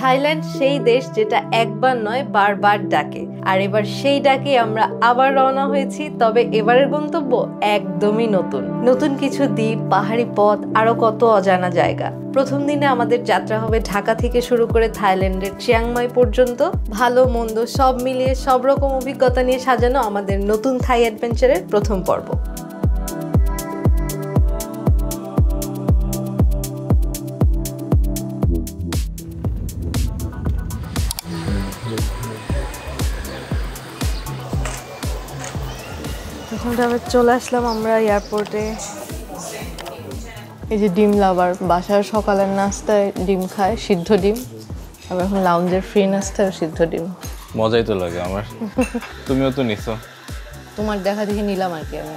Thailand সেই দেশ যেটা একবার নয় বারবার ডাকে, আর এবার সেই ডাকে আমরা আবার রওনা হয়েছি। তবে এবারের গন্তব্য একদমই নতুন, নতুন কিছু দ্বীপ, পাহাড়ি পথ, আরো কত অজানা জায়গা। প্রথম দিনে আমাদের যাত্রা হবে ঢাকা থেকে শুরু করে থাইল্যান্ডের চিয়াংমাই পর্যন্ত। ভালো মন্দ সব মিলিয়ে সব রকম অভিজ্ঞতা নিয়ে সাজানো আমাদের নতুন থাই অ্যাডভেঞ্চারের প্রথম পর্ব। চলে আসলাম আমরা এয়ারপোর্টে। এই যে ডিম লাভার, বাসার সকালের নাস্তায় ডিম খায়, সিদ্ধ ডিম। আবার এখন লাউঞ্জের ফ্রি নাস্তায় সিদ্ধ ডিম। মজাই তো লাগে আমার। তুমিও তো নিছো। তোমার দেখা দেখে নিলাম আর কি আমি।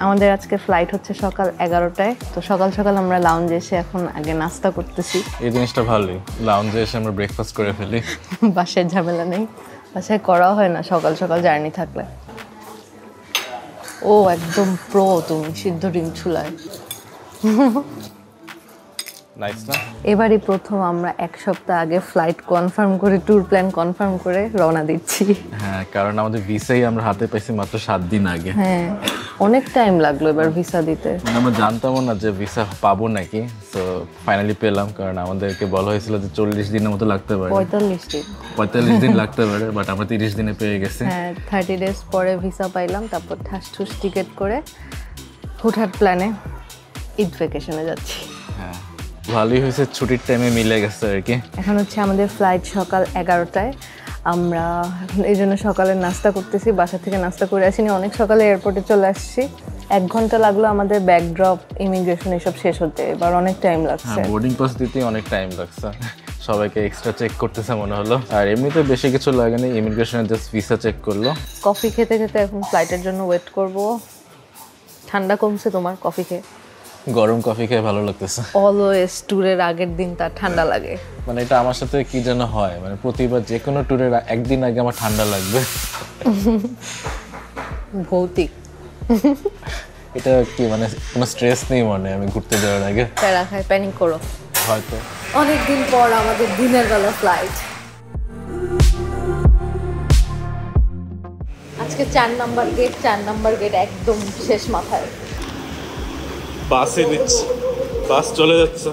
আমাদের আজকে ফ্লাইট হচ্ছে সকাল 11টায়। তো সকাল সকাল আমরা লাউঞ্জে এসে এখন আগে নাস্তা করতেছি। এই জিনিসটা ভালোই, লাউঞ্জে এসে আমরা ব্রেকফাস্ট করে ফেলি। বাসায় ঝামেলা নেই, বাসায় করাও হয় না সকাল সকাল জার্নি থাকলে। ও একদম প্রো তুমি সিদ্ধ ডিম চুলায়। নাইস না? এবারই প্রথম আমরা এক সপ্তাহ আগে ফ্লাইট কনফার্ম করে, ট্যুর প্ল্যান কনফার্ম করে রওনা দিচ্ছি। হ্যাঁ, কারণ আমাদের ভিসাই আমরা হাতে পাইছি মাত্র 7 দিন আগে। হ্যাঁ, অনেক টাইম লাগলো এবার ভিসা দিতে। আমরা জানতামও না যে ভিসা পাবো নাকি। তো ফাইনালি পেলাম, কারণ আমাদেরকে বলা হয়েছিল যে 40 দিনের মতো লাগতে পারে। 45 দিন লাগতে পারে, বাট আমরা 30 দিনে পেয়ে গেছি। হ্যাঁ, 30 ডেজ পরে ভিসা পাইলাম। তারপর ঠাস ঠুস টিকিট করে হুটহাট প্ল্যানে ঈদ ভ্যাকেশনে যাচ্ছি। হ্যাঁ, ভালোই হয়েছে, ছুটির টাইমে মিলে গেছে আর কি। এখন হচ্ছে আমাদের ফ্লাইট সকাল 11টায়। আমরা এই জন্য সকালে নাস্তা করতেছি, বাসা থেকে নাস্তা করে আসিনি, অনেক সকালে এয়ারপোর্টে চলে আসছি। 1 ঘন্টা লাগলো আমাদের ব্যাগ ড্রপ, ইমিগ্রেশন এসব শেষ হতে। এবার অনেক টাইম লাগছে। বোর্ডিং পাস দিতে অনেক টাইম লাগছে, সবাইকে এক্সট্রা চেক করতেছে মনে হলো। আর এমনিতে বেশি কিছু লাগেনি, ইমিগ্রেশনে জাস্ট ভিসা চেক করলো। কফি খেতে খেতে এখন ফ্লাইটের জন্য ওয়েট করব। ঠান্ডা কমছে তোমার কফি খেয়ে? গরম কফি খেয়ে ভালো লাগতেছে। অলওয়েজ ট্যুরের আগের দিন তার ঠান্ডা লাগে। মানে এটা আমার সাথে কি যেন হয়, মানে প্রতিবার যে কোনো ট্যুরের একদিন আগে আমার ঠান্ডা লাগবে। ভৌতিক। এটা কি মানে কোনো স্ট্রেস নেই মনে আমি ঘুরতে যাওয়ার আগে? প্যারা খায়, প্যানিক করো হয়তো। অনেকদিন পর আমাদের দিনের বেলা ফ্লাইট। আজকে 4 নাম্বার গেট একদম শেষ মাথায়। বাসে দিচ্ছি, বাস চলে যাচ্ছে।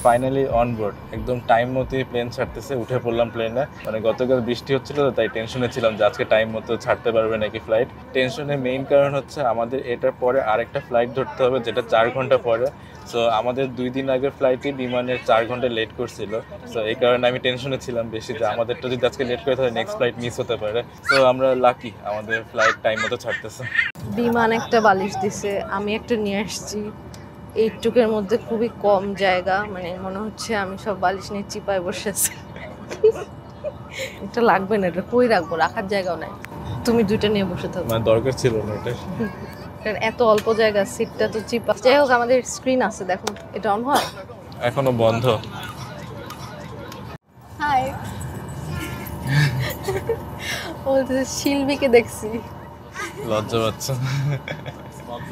ফাইনালি অন বোর্ড, একদম টাইম মতো প্লেন ছাড়তেছে। উঠে পড়লাম প্লেনে। মানে গতকাল বৃষ্টি হচ্ছিল তো, তাই টেনশনে ছিলাম যে আজকে টাইম মতো ছাড়তে পারবে নাকি ফ্লাইট। টেনশনের মেইন কারণ হচ্ছে আমাদের এটার পরে আরেকটা ফ্লাইট ধরতে হবে, যেটা 4 ঘন্টা পরে। সো আমাদের 2 দিন আগের ফ্লাইটে বিমানের 4 ঘন্টা লেট করছিল। সো এই কারণে আমি টেনশনে ছিলাম বেশি যে আমাদেরটা যদি আজকে লেট করে তাহলে নেক্সট ফ্লাইট মিস হতে পারে। সো আমরা লাকি, আমাদের ফ্লাইট টাইম মতো ছাড়তেছে। বিমান একটা বালিশ দিছে, আমি একটা নিয়ে আসছি। এইটুকের মধ্যে খুবই কম জায়গা, মানে মনে হচ্ছে আমি সব বালিশ নিয়ে চিপায় বসে আছি। এটা লাগবে না, এটা কই রাখবো, রাখার জায়গাও নাই। তুমি 2টা নিয়ে বসে থাকো। মানে দরকার ছিল না এটা, কারণ এত অল্প জায়গা, সিটটা তো চিপা। যাই হোক, আমাদের স্ক্রিন আছে, দেখো এটা অন হয়। এখনো বন্ধ। হাই। বলতে শিল্পীকে দেখছি। লজ্জা পাচ্ছে।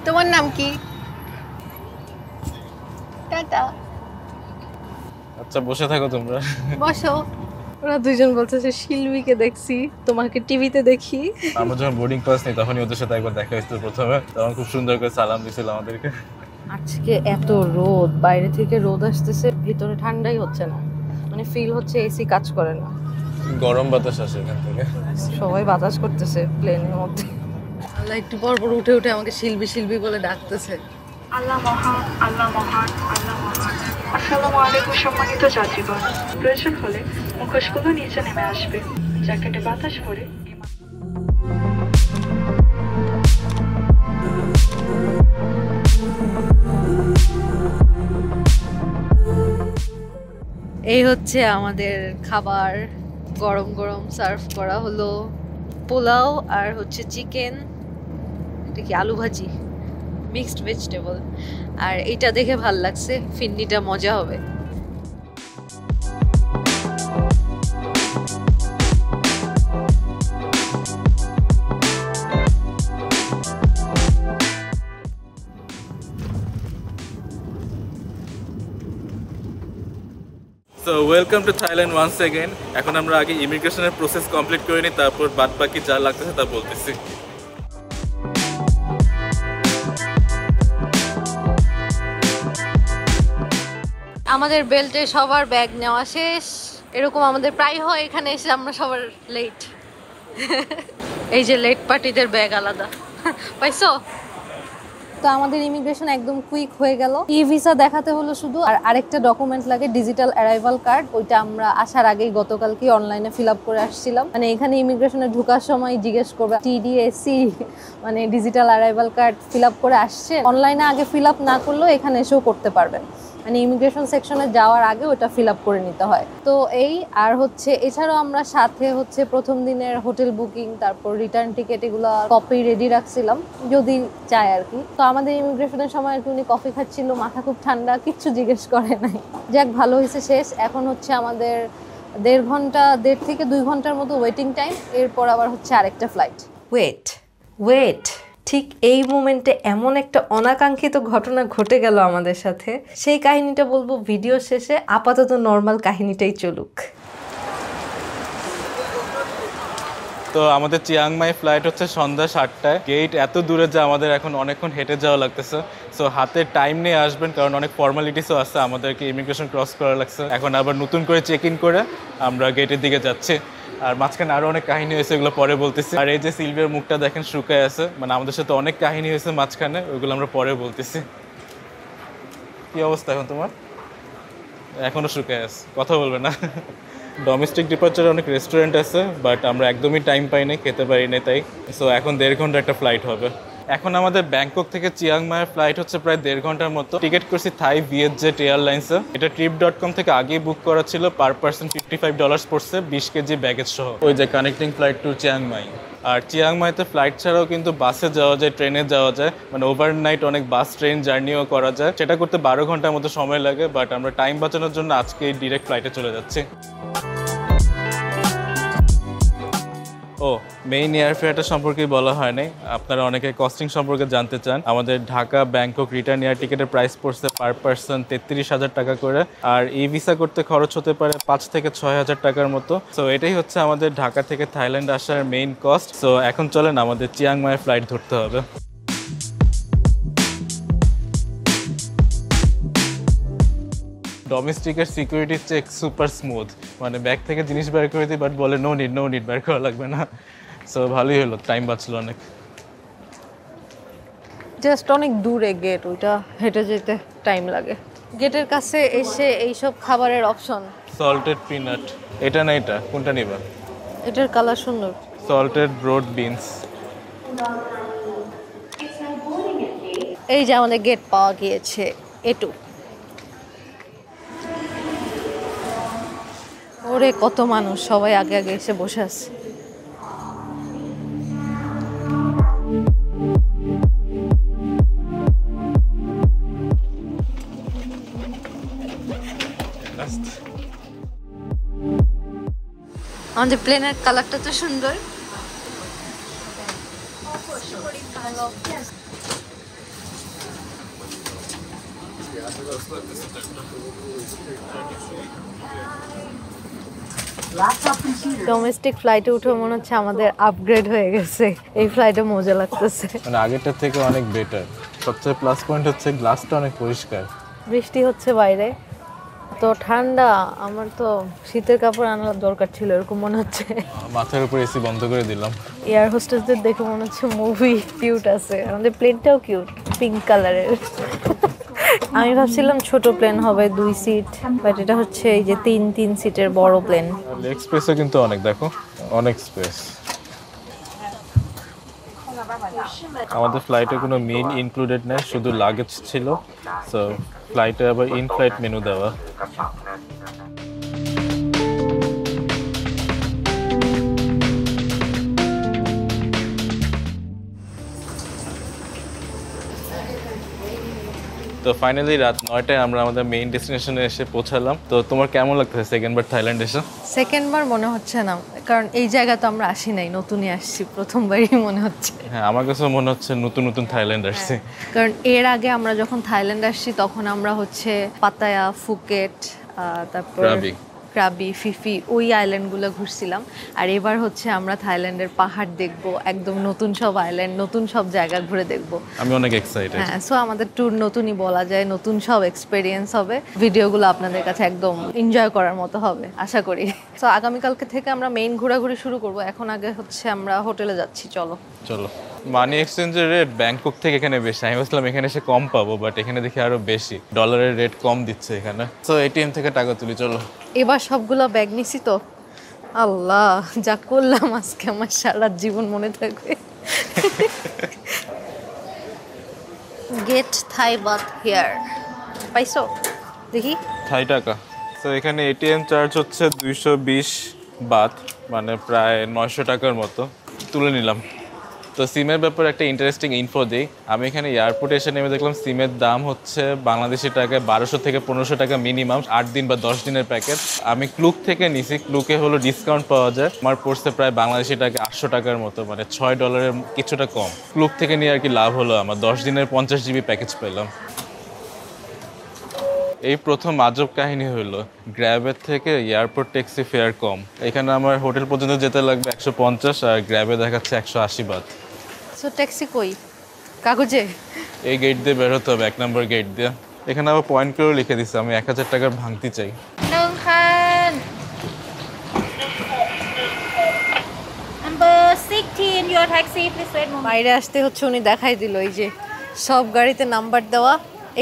তোমার নাম কি? টাটা। আচ্ছা বসে থাকো তোমরা। বসো। ওরা দুইজন বলতেছে শিল্পীকে দেখছি, তোমাকে টিভিতে দেখি। আমরা যখন বোর্ডিং পাস নিই তখনই ওদের সাথে একবার দেখা হয়েছিল প্রথমে, তখন খুব সুন্দর করে সালাম দিয়েছিল আমাদেরকে। আজকে এত রোদ, বাইরে থেকে রোদ আসতেছে, ভিতরে ঠান্ডাই হচ্ছে না, মানে ফিল হচ্ছে এসি কাজ করে না, গরম বাতাস আসে এখান থেকে। সবাই বাতাস করতেছে প্লেনের মধ্যে। আল্লাহ একটু পর পর উঠে উঠে আমাকে শিল্পী শিল্পী বলে ডাকতেছে। আল্লাহ মহান, আল্লাহ মহান, আল্লাহ মহান। আসসালামু আলাইকুম সম্মানিত যাত্রীগণ, প্রয়োজন হলে মুখোশগুলো নিচে নেমে আসবে, জ্যাকেটে বাতাস ভরে। এই হচ্ছে আমাদের খাবার, গরম গরম সার্ভ করা হলো। পোলাও আর হচ্ছে চিকেন, এটা কি আলু ভাজি, মিক্সড ভেজিটেবল। আর এটা দেখে ভাল লাগছে, ফিন্নিটা মজা হবে। So welcome to Thailand once again. এখন আমরা আগে ইমিগ্রেশনের প্রসেস কমপ্লিট করে নিই, তারপর বাদ বাকি যা লাগতেছে তা বলতেছি। আমাদের বেল্টে সবার ব্যাগ নেওয়া শেষ। এরকম আমাদের প্রায় হয় এখানে এসে আমরা সবার লেট। এই যে লেট পার্টিদের ব্যাগ আলাদা পাইছো। তো আমাদের ইমিগ্রেশন একদম কুইক হয়ে গেল। ই ভিসা দেখাতে হলো শুধু, আর আরেকটা ডকুমেন্ট লাগে ডিজিটাল অ্যারাইভাল কার্ড। ওইটা আমরা আসার আগেই গতকালকে অনলাইনে ফিল আপ করে আসছিলাম। মানে এখানে ইমিগ্রেশনে ঢোকার সময় জিজ্ঞেস করবে টিডিএসি মানে digital arrival card fill up করে আসছে। অনলাইনে আগে ফিল আপ না করলেও এখানে এসেও করতে পারবেন। মানে ইমিগ্রেশন সেকশনে যাওয়ার আগে ওটা ফিল আপ করে নিতে হয়। তো এই আর হচ্ছে এছাড়াও আমরা সাথে হচ্ছে প্রথম দিনের হোটেল বুকিং, তারপর রিটার্ন টিকিট এগুলো কপি রেডি রাখছিলাম যদি চাই আর কি। তো আমাদের ইমিগ্রেশনের সময় আর কি উনি কফি খাচ্ছিল, মাথা খুব ঠান্ডা, কিচ্ছু জিজ্ঞেস করে নাই। যাক ভালো হয়েছে শেষ। এখন হচ্ছে আমাদের 1.5 থেকে 2 ঘন্টার মতো ওয়েটিং টাইম। এরপর আবার হচ্ছে আরেকটা ফ্লাইট। ওয়েট ঠিক এই মোমেন্টে এমন একটা অনাকাঙ্ক্ষিত ঘটনা ঘটে গেল আমাদের সাথে, সেই কাহিনীটা বলবো ভিডিও শেষে। আপাতত নর্মাল কাহিনীটাই চলুক। তো আমাদের চিয়াংমাই ফ্লাইট হচ্ছে সন্ধ্যা 7টায়। গেট এত দূরে যে আমাদের এখন অনেকক্ষণ হেঁটে যাওয়া লাগতেছে। সো হাতে টাইম নিয়ে আসবেন, কারণ অনেক ফর্মালিটিসও আছে, আমাদেরকে ইমিগ্রেশন ক্রস করা লাগছে। এখন আবার নতুন করে চেক ইন করে আমরা গেটের দিকে যাচ্ছি। আর মাঝখানে আরও অনেক কাহিনী হয়েছে, এগুলো পরে বলতেছি। আর এই যে সিলভিয়ার মুখটা দেখেন শুকায় আছে, মানে আমাদের সাথে অনেক কাহিনী হয়েছে মাঝখানে, ওইগুলো আমরা পরে বলতেছি। কি অবস্থা এখন তোমার? এখনও শুকায় আছে, কথা বলবে না? ডোমেস্টিক ডিপার্চারে অনেক রেস্টুরেন্ট আছে, বাট আমরা একদমই টাইম পাই নাই, খেতে পারি না তাই। সো এখন 1.5 ঘন্টা একটা ফ্লাইট হবে। এখন আমাদের ব্যাংকক থেকে চিয়াংমাইয়ের ফ্লাইট হচ্ছে প্রায় 1.5 ঘন্টার মতো। টিকিট করছি থাই ভিয়েতজেট এয়ারলাইন্সে। এটা trip.com থেকে আগেই বুক করা ছিল। পার পার্সন $55 পড়ছে, 20 কেজি ব্যাগেজ সহ। ওই যে কানেক্টিং ফ্লাইট টু চিয়াংমাই। আর চিয়াংমাইতে ফ্লাইট ছাড়াও কিন্তু বাসে যাওয়া যায়, ট্রেনে যাওয়া যায়, মানে ওভারনাইট অনেক বাস ট্রেন জার্নিও করা যায়। সেটা করতে 12 ঘন্টার মতো সময় লাগে, বাট আমরা টাইম বাঁচানোর জন্য আজকে ডিরেক্ট ফ্লাইটে চলে যাচ্ছি। ও মেইন এয়ারফেয়ারটা সম্পর্কে বলা হয় নাই। আপনারা অনেকে কস্টিং সম্পর্কে জানতে চান। আমাদের ঢাকা ব্যাংকক রিটার্ন এয়ার টিকেটের প্রাইস পড়ছে পার পার্সন 33,000 টাকা করে। আর ই ভিসা করতে খরচ হতে পারে 5 থেকে 6,000 টাকার মতো। সো এটাই হচ্ছে আমাদের ঢাকা থেকে থাইল্যান্ড আসার মেইন কস্ট। সো এখন চলেন আমাদের চিয়াংমাইয়ের ফ্লাইট ধরতে হবে। ডোমেস্টিকের সিকিউরিটি চেক সুপার স্মুথ, মানে ব্যাগ থেকে জিনিস বের করে দিই, বাট বলে নো নিড বের করা লাগবে না। সো ভালোই হলো, টাইম বাঁচলো অনেক। জাস্ট অনেক দূরে গেট, ওইটা হেঁটে যেতে টাইম লাগে। গেটের কাছে এসে এইসব খাবারের অপশন। সল্টেড পিনাট, এটা না এটা, কোনটা নিবা? এটার কালার সুন্দর। Salted broad beans. এই যে আমাদের গেট পাওয়া গিয়েছে, এটু। ওরে কত মানুষ, সবাই আগে আগে এসে বসে আছে। আমাদের প্লেনের কালারটা তো সুন্দর। ডোমেস্টিক ফ্লাইটে উঠে মনে হচ্ছে আমাদের আপগ্রেড হয়ে গেছে। এই ফ্লাইটে মজা লাগতেছে, মানে আগেরটার থেকে অনেক বেটার। সবচেয়ে প্লাস পয়েন্ট হচ্ছে গ্লাসটা অনেক পরিষ্কার। বৃষ্টি হচ্ছে বাইরে, তো ঠান্ডা। আমার তো শীতের কাপড় আনার দরকার ছিল, এরকম মনে হচ্ছে। মাথার উপর এসি বন্ধ করে দিলাম। এয়ার হোস্টেসদের দেখে মনে হচ্ছে মুভি। কিউট আছে, আমাদের প্লেনটাও কিউট, পিঙ্ক কালারের। আমি ভাবছিলাম ছোট প্লেন হবে 2 সিট, বাট এটা হচ্ছে এই যে 3 সিটের বড় প্লেন। লেগ স্পেসও কিন্তু অনেক, দেখো অনেক স্পেস। আমাদের ফ্লাইটে কোনো মিল ইনক্লুডেড নেই, শুধু লাগেজ ছিল। সো ফ্লাইটে আবার ইন ফ্লাইট মেনু দেওয়া। তো ফাইনালি রাত 9টায় আমরা আমাদের মেইন ডেস্টিনেশনে এসে পৌঁছালাম। তো তোমার কেমন লাগতেছে সেকেন্ডবার থাইল্যান্ড এসে? সেকেন্ডবার মনে হচ্ছে না, কারণ এই জায়গা তো আমরা আসি নাই, নতুনই আসছি, প্রথমবারই মনে হচ্ছে। হ্যাঁ, আমার কাছে মনে হচ্ছে নতুন নতুন থাইল্যান্ড আসছে। কারণ এর আগে আমরা যখন থাইল্যান্ড আসছি তখন আমরা হচ্ছে পাতায়া, ফুকেট, তারপর ক্রাবি, ফিফি, ওই আইল্যান্ডগুলো ঘুরছিলাম। আর এবার হচ্ছে আমরা থাইল্যান্ডের পাহাড় দেখব, একদম নতুন সব আইল্যান্ড, নতুন সব জায়গা ঘুরে দেখব। আমি অনেক এক্সাইটেড। হ্যাঁ, সো আমাদের ট্যুর নতুনই বলা যায়, নতুন সব এক্সপেরিয়েন্স হবে, ভিডিওগুলো আপনাদের কাছে একদম এনজয় করার মতো হবে আশা করি। সো আগামীকালকে থেকে আমরা মেইন ঘোরাঘুরি শুরু করব। এখন আগে হচ্ছে আমরা হোটেলে যাচ্ছি, চলো। মানি এক্সচেঞ্জের রেট ব্যাংকক থেকে এখানে বেশি। আমি ভাবছিলাম এখানে এসে কম পাবো, বাট এখানে দেখি আরো বেশি, ডলারের রেট কম দিচ্ছে এখানে। সো এটিএম থেকে টাকা তুলি, চলো। এবার সবগুলো ব্যাগ নিছি তো, আল্লাহ যা করলাম আজকে আমার সারা জীবন মনে থাকবে। গেট থাই বাথ হেয়ার, পাইছো? দেখি থাই টাকা। তো এখানে এটিএম চার্জ হচ্ছে 220 বাত, মানে প্রায় 900 টাকার মতো। তুলে নিলাম। তো সিমের ব্যাপারে একটা ইন্টারেস্টিং ইনফো দিই। আমি এখানে এয়ারপোর্টে এসে নেমে দেখলাম সিমের দাম হচ্ছে বাংলাদেশি টাকায় 1200 থেকে 1500 টাকা মিনিমাম, 8 দিন বা 10 দিনের প্যাকেজ। আমি ক্লুক থেকে নিছি, ক্লুকে হলো ডিসকাউন্ট পাওয়া যায়। আমার পড়ছে প্রায় বাংলাদেশি টাকা 800 টাকার মতো, মানে $6 কিছুটা কম। ক্লুক থেকে নিয়ে আর কি লাভ হলো আমার, 10 দিনের 50 জিবি প্যাকেজ পেলাম। এই প্রথম আজব কাহিনী হলো, গ্র্যাবের থেকে এয়ারপোর্ট ট্যাক্সি ফেয়ার কম। এখানে আমার হোটেল পর্যন্ত যেতে লাগবে 150, আর গ্র্যাবে দেখাচ্ছে 180 বাত। সো ট্যাক্সি কই? কাগজে? এই গেট দিয়ে বের হতে হবে, 1 নম্বর গেট দিয়ে। এখানে আবার পয়েন্ট করেও লিখে দিচ্ছে আমি 1000 টাকার ভাঙতি চাই। Number 16, your taxi, please wait moment. বাইরে আসতে হচ্ছে, উনি দেখাই দিল এই যে সব গাড়িতে নাম্বার দেওয়া।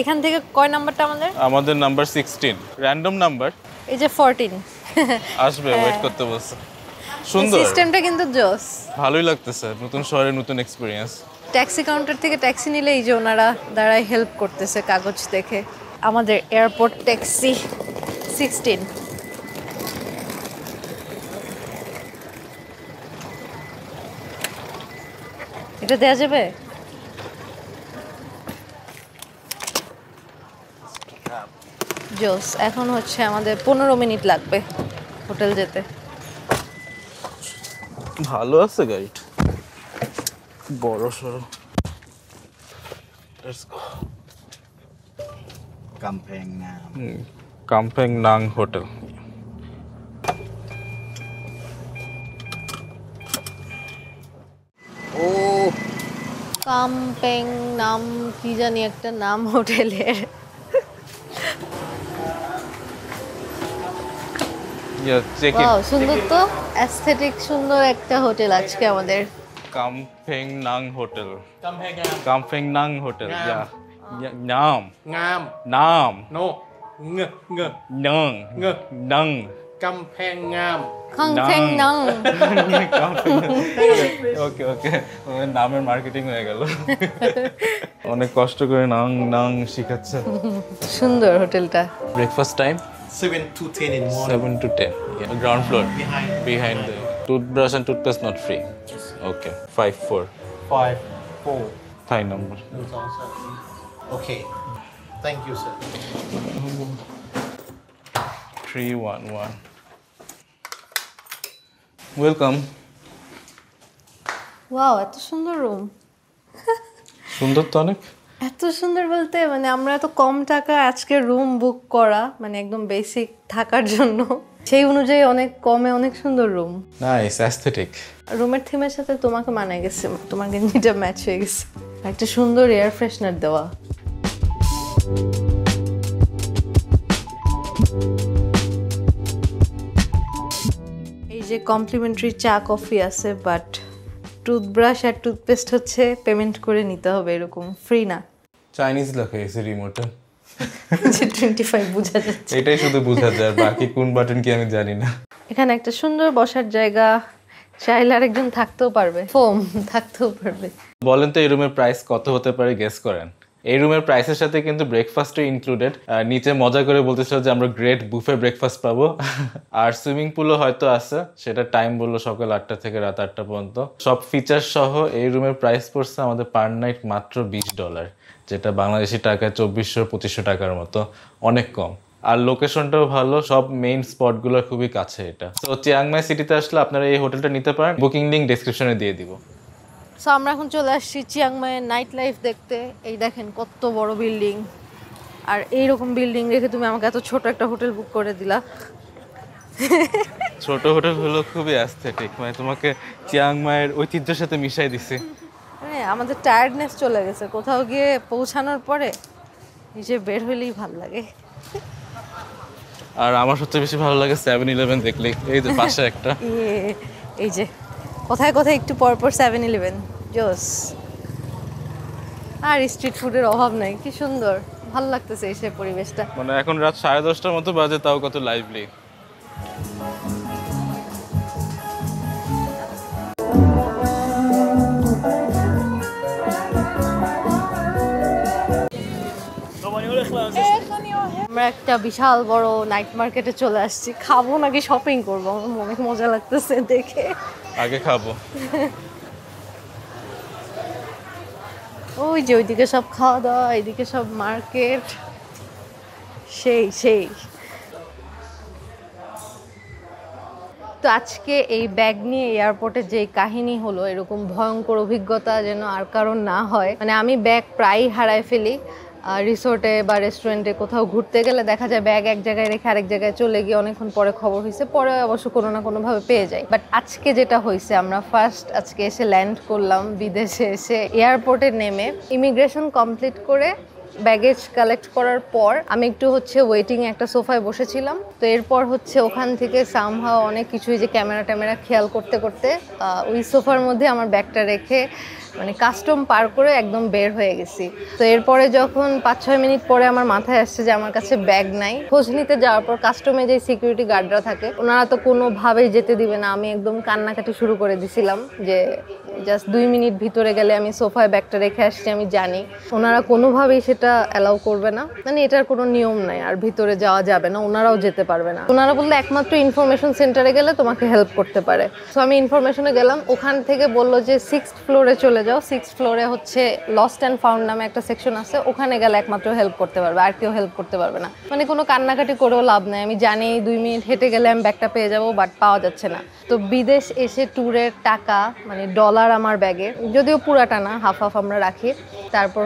এখান থেকে কয় নাম্বারটা আমাদের? আমাদের নাম্বার 16, র্যান্ডম নাম্বার। এই যে 14 আসবে, ওয়েট করতে বলছে। সুন্দর, সিস্টেমটা কিন্তু জোস, ভালোই লাগতেছে, নতুন শহরে নতুন এক্সপেরিয়েন্স। ট্যাক্সি কাউন্টার থেকে ট্যাক্সি নিলে এই যে ওনারা দাঁড়ায় হেল্প করতেছে কাগজ দেখে। আমাদের এয়ারপোর্ট ট্যাক্সি 16। এটা দেয়া যাবে? জোস। এখন হচ্ছে আমাদের 15 মিনিট লাগবে হোটেল যেতে। ভালো আছে গাইড, বড় সড়ো। Let's go. কাম্পেং নাং হোটেল। কাম্পেং নাম কি জানি একটা নাম হোটেলের। ওয়াও, সুন্দর তো, অ্যাস্থেটিক সুন্দর একটা হোটেল আজকে আমাদের। কাম্পেং নাং হোটেল। কাম্পেং নাং হোটেল। নাম Ngam. নাম No. Ng. Ng. নাং Ng. নাং Kampeng Ngam. কাম্পেং নাং। ওকে ওকে, নামের মার্কেটিং হয়ে গেল। অনেক কষ্ট করে নাং নাং শিখাচ্ছে। সুন্দর হোটেলটা। Breakfast time 7 to 10 in the morning. 7 to 10. Yeah. Ground floor. Behind. The toothbrush and toothpaste not free. Okay. 54. 5, 4. Thai number. Okay. Thank you, sir. 311. Welcome. Wow, এত সুন্দর রুম। সুন্দর তো অনেক। এত সুন্দর বলতে মানে আমরা এত কম টাকা আজকে রুম বুক করা, মানে একদম বেসিক থাকার জন্য, সেই অনুযায়ী অনেক কমে অনেক সুন্দর রুম। Nice, aesthetic. রুমের থিমের সাথে তোমাকে মানায় গেছে, তোমার গেঞ্জিটা ম্যাচ হয়ে গেছে। একটা সুন্দর এয়ার ফ্রেশনার দেওয়া। এই যে কমপ্লিমেন্টারি চা কফি আছে, বাট টুথব্রাশ আর টুথপেস্ট হচ্ছে পেমেন্ট করে নিতে হবে, এরকম ফ্রি না। চাইনিজ লেখা আছে রিমোটে। যে 25 বোঝা যাচ্ছে। এটাই শুধু বোঝা যায়, বাকি কোন বাটন কি আমি জানি না। এখানে একটা সুন্দর বসার জায়গা, চাইলে আরেকজন থাকতেও পারবে, ফোম থাকতেও পারবে। বলেন তো এই রুমের প্রাইস কত হতে পারে, গেস করেন। এই রুমের প্রাইসের সাথে কিন্তু ব্রেকফাস্টও ইনক্লুডেড। নিচে মজা করে বলতেছিল যে আমরা গ্রেট বুফে ব্রেকফাস্ট পাবো, আর সুইমিং পুলও হয়তো আছে, সেটা টাইম বললো সকাল 8টা থেকে রাত 8টা পর্যন্ত। সব ফিচার সহ এই রুমের প্রাইস পড়ছে আমাদের পার নাইট মাত্র $20। যেটা বাংলাদেশি টাকায় 2400-2500 টাকার মতো, অনেক কম। আর লোকেশনটাও ভালো, সব মেইন স্পটগুলোর খুবই কাছে এটা। তো চিয়াংমাই সিটিতে আসলে আপনারা এই হোটেলটা নিতে পারেন, বুকিং লিঙ্ক ডেসক্রিপশনে দিয়ে দিব। সো আমরা এখন চলে আসছি চিয়াংমাইয়ের নাইট লাইফ দেখতে। এই দেখেন কত বড় বিল্ডিং, আর এইরকম বিল্ডিং রেখে তুমি আমাকে এত ছোট একটা হোটেল বুক করে দিলা। ছোট হোটেল হলো খুবই অ্যাস্থেটিক, মানে তোমাকে চিয়াংমাইয়ের ঐতিহ্যের সাথে মিশাই দিছে। হ্যাঁ, আমাদের টায়ার্ডনেস চলে গেছে, কোথাও গিয়ে পৌঁছানোর পরে নিচে বের হইলেই ভালো লাগে। আর আমার সবচেয়ে বেশি ভালো লাগে 7-Eleven দেখলে, এই যে পাশে একটা। এই যে কোথায় কোথায় একটু পর পর 7-Eleven, জোস। আর স্ট্রিট ফুডের অভাব নাই, কি সুন্দর ভালো লাগতেছে এই সে পরিবেশটা। মানে এখন রাত 10:30টার মতো বাজে, তাও কত লাইভলি। আমরা একটা বিশাল বড় নাইট মার্কেটে চলে আসছি। খাবো নাকি শপিং করবো, আমার অনেক মজা লাগতেছে দেখে। আগে খাবো। ওই যে ওইদিকে সব খাওয়া দাওয়া, এইদিকে সব মার্কেট, সেই সেই। তো আজকে এই ব্যাগ নিয়ে এয়ারপোর্টে যে কাহিনী হলো, এরকম ভয়ঙ্কর অভিজ্ঞতা যেন আর কারণ না হয়। মানে আমি ব্যাগ প্রায়ই হারায় ফেলি রিসোর্টে বা রেস্টুরেন্টে কোথাও ঘুরতে গেলে, দেখা যায় ব্যাগ এক জায়গায় রেখে আরেক জায়গায় চলে গিয়ে অনেকক্ষণ পরে খবর হয়েছে, পরে অবশ্য কোনো না কোনোভাবে পেয়ে যাই। বাট আজকে যেটা হয়েছে, আমরা ফার্স্ট আজকে এসে ল্যান্ড করলাম বিদেশে, এসে এয়ারপোর্টে নেমে ইমিগ্রেশন কমপ্লিট করে ব্যাগেজ কালেক্ট করার পর আমি একটু ওয়েটিং একটা সোফায় বসেছিলাম। তো এরপর ওখান থেকে সামহাও অনেক কিছুই যে ক্যামেরা খেয়াল করতে করতে ওই সোফার মধ্যে আমার ব্যাগটা রেখে মানে কাস্টম পার করে একদম বের হয়ে গেছি। তো এরপরে যখন 5-6 মিনিট পরে আমার মাথায় আসছে যে আমার কাছে ব্যাগ নাই, খোঁজ নিতে যাওয়ার পর কাস্টমে যে সিকিউরিটি গার্ডরা থাকে ওনারা তো কোনোভাবেই যেতে দিবে না। আমি একদম কান্নাকাটি শুরু করে দিছিলাম যে জাস্ট 2 মিনিট ভিতরে গেলে আমি সোফায় ব্যাগটা রেখে আসছি, আমি জানি ওনারা কোনোভাবেই সেটা অ্যালাউ করবে না, মানে এটার কোনো নিয়ম নাই আর ভিতরে যাওয়া যাবে না, ওনারাও যেতে পারবে না। ওনারা বললে একমাত্র ইনফরমেশন সেন্টারে গেলে তোমাকে হেল্প করতে পারে। সো আমি ইনফরমেশনে গেলাম, ওখান থেকে বললো যে 6th ফ্লোরে চলে যাও। 6th ফ্লোরে লস্ট অ্যান্ড ফাউন্ড নামে একটা সেকশন আছে, ওখানে গেলে একমাত্র হেল্প করতে পারবে, আর কেউ হেল্প করতে পারবে না। মানে কোনো কান্নাকাটি করেও লাভ নেই, আমি জানি 2 মিনিট হেঁটে গেলে আমি ব্যাগটা পেয়ে যাবো, বাট পাওয়া যাচ্ছে না। তো বিদেশ এসে ট্যুরের টাকা মানে ডলার আমার ব্যাগে, যদিও পুরাটা না, হাফ হাফ আমরা রাখি। তারপর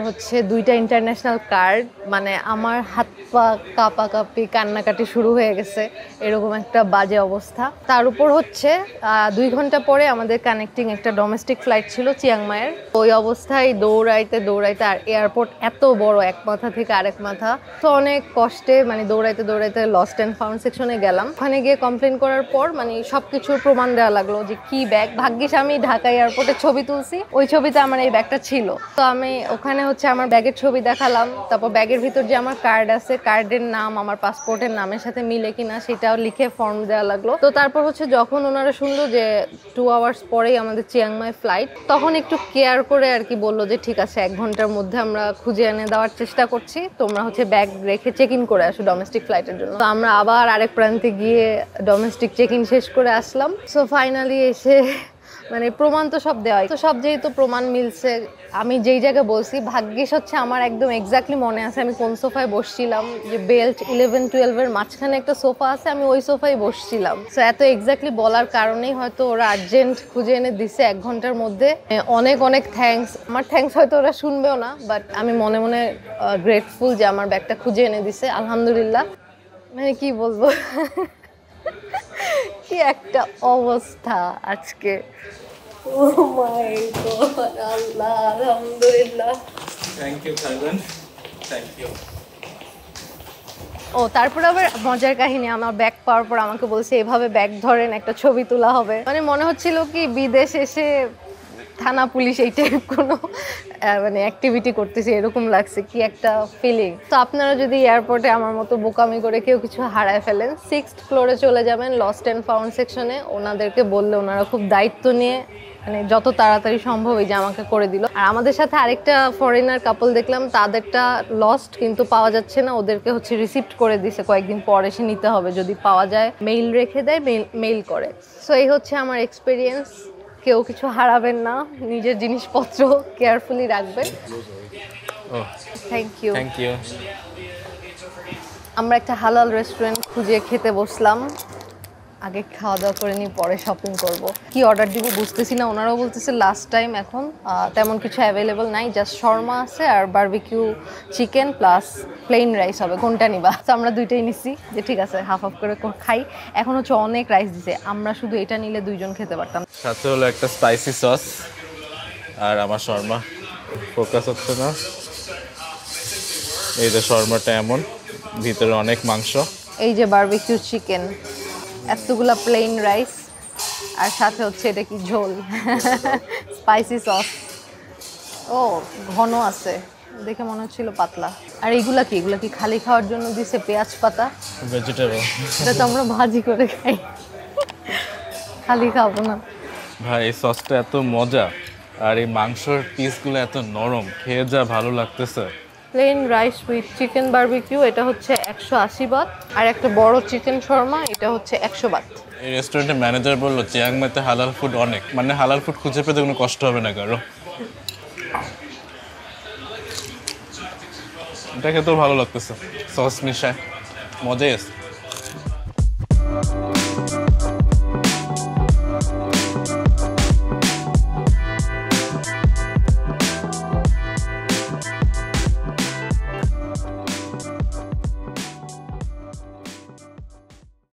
2টা ইন্টারন্যাশনাল কার্ড, মানে আমার হাত পা কাঁপাকাঁপি, কান্নাকাটি শুরু হয়ে গেছে, এরকম একটা বাজে অবস্থা। তার উপর 2 ঘন্টা পরে আমাদের কানেক্টিং একটা ডোমেস্টিক ফ্লাইট ছিল চিয়াংমাইয়ের। ওই অবস্থায় দৌড়াইতে দৌড়াইতে, আর এয়ারপোর্ট এত বড়, এক মাথা থেকে আরেক মাথা, তো অনেক কষ্টে মানে দৌড়াইতে দৌড়াইতে লস্ট অ্যান্ড ফাউন্ড সেকশনে গেলাম। ওখানে গিয়ে কমপ্লেন করার পর মানে সবকিছুর প্রমাণ দেওয়া লাগলো যে কি ব্যাগ। ভাগ্যিস আমি ঢাকা এয়ারপোর্টে ছবি তুলছি, ওই ছবিতে আমার এই ব্যাগটা ছিল। তো আমি ওখানে আমার ব্যাগের ছবি দেখালাম, তারপর ব্যাগের ভিতর যে আমার কার্ড আছে, কার্ডের নাম আমার পাসপোর্টের নামের সাথে মিলে কিনা সেটাও লিখে ফর্ম দেওয়া লাগলো। তো তারপর যখন ওনারা শুনলো যে 2 আওয়ার্স পরেই আমাদের চিয়াংমাই ফ্লাইট, তখন একটু কেয়ার করে আর কি বললো যে ঠিক আছে 1 ঘন্টার মধ্যে আমরা খুঁজে এনে দেওয়ার চেষ্টা করছি, তোমরা ব্যাগ রেখে চেক ইন করে আসো ডোমেস্টিক ফ্লাইটের জন্য। তো আমরা আবার আরেক প্রান্তে গিয়ে ডোমেস্টিক চেক ইন শেষ করে আসলাম। সো ফাইনালি এসে মানে প্রমাণ তো সব দেওয়াই, তো সব যেহেতু প্রমাণ মিলছে, আমি যেই জায়গায় বলছি, ভাগ্যিস আমার একদম এক্স্যাক্টলি মনে আছে আমি কোন সোফায় বসছিলাম, যে বেল্ট 11-12 এর মাঝখানে একটা সোফা আছে, আমি ওই সোফায় বসছিলাম। সো এত এক্স্যাক্টলি বলার কারণেই হয়তো ওরা আর্জেন্ট খুঁজে এনে দিছে 1 ঘন্টার মধ্যে। অনেক অনেক থ্যাঙ্কস। আমার থ্যাঙ্কস হয়তো ওরা শুনবেও না, বাট আমি মনে মনে গ্রেটফুল যে আমার ব্যাগটা খুঁজে এনে দিছে, আলহামদুলিল্লাহ। মানে কি বলবো, কি একটা অবস্থা আজকে। ও মাই গড, আল্লাহ, আলহামদুলিল্লাহ। Thank you Thailand, thank you. ও তারপর আবার মজার কাহিনী, আমার ব্যাগ পাওয়ার পর আমাকে বলছে এভাবে ব্যাগ ধরেন, একটা ছবি তোলা হবে। মানে মনে হচ্ছিল কি বিদেশ এসে থানা পুলিশ এই টাইপ কোনো মানে অ্যাক্টিভিটি করতেছে, এরকম লাগছে, কি একটা ফিলিং। তো আপনারা যদি এয়ারপোর্টে আমার মতো বোকামি করে কেউ কিছু হারায় ফেলেন, 6th ফ্লোরে চলে যাবেন লস্ট অ্যান্ড ফাউন্ড সেকশনে। ওনাদেরকে বললে ওনারা খুব দায়িত্ব নিয়ে মানে যত তাড়াতাড়ি সম্ভব এই যে আমাকে করে দিল। আর আমাদের সাথে আরেকটা ফরেনার কাপল দেখলাম, তাদেরটা লস্ট কিন্তু পাওয়া যাচ্ছে না, ওদেরকে রিসিপ্ট করে দিছে, কয়েকদিন পর এসে নিতে হবে, যদি পাওয়া যায় মেইল রেখে দেয়, মেইল করে। সো এই আমার এক্সপিরিয়েন্স। কেউ কিছু হারাবেন না, নিজের জিনিসপত্র কেয়ারফুলি রাখবেন। ও থ্যাংক ইউ। Thank you. আমরা একটা হালাল রেস্টুরেন্ট খুঁজে খেতে বসলাম। আগে খাওয়া দাওয়া করে নিই, পরে শপিং করব। কি অর্ডার দিব বুঝতেছি না। ওনারাও বলতেছে লাস্ট টাইম এখন তেমন কিছু অ্যাভেলেবল নাই, জাস্ট শর্মা আছে আর barbecue chicken plus plain rice হবে, কোনটা নিবা? তো আমরা দুইটাই নিছি, যে ঠিক আছে হাফ হাফ করে খাই। এখন হচ্ছে অনেক রাইস দিছে, আমরা শুধু এটা নিলে দুইজন খেতে পারতাম। সাথে হলো একটা স্পাইসি সস আর আমার শর্মা। ফোকাস হচ্ছে না। এই যে শর্মাটা এমন, ভিতরে অনেক মাংস। এই যে বারবিকিউ চিকেন, এতগুলা প্লেন রাইস, আর সাথে হচ্ছে এটা কি ঝোল, স্পাইসি সস। ও ঘন আছে, দেখে মনে হচ্ছিল পাতলা। আর এইগুলা কি, এগুলা কি খালি খাওয়ার জন্য দিছে পেঁয়াজ পাতা? ভেজিটেবল। এটা তো আমরা ভাজি করে খাই, খালি খাবো না। ভাই এই সসটা এত মজা, আর এই মাংসর পিসগুলো এত নরম, খেয়ে যা ভালো লাগতেছে। Plain rice with chicken barbecue, এটা হচ্ছে 180 বাত। আর একটা বড় চিকেন শর্মা, এটা হচ্ছে 100 বাত। এই রেস্টুরেন্টের ম্যানেজার বললো চিয়াংমাইতে হালাল ফুড অনেক, মানে হালাল ফুড খুঁজে পেতে কোনো কষ্ট হবে না কারো। এটা খেতেও ভালো লাগতেছে, সস মিশায়, মজাই আছে।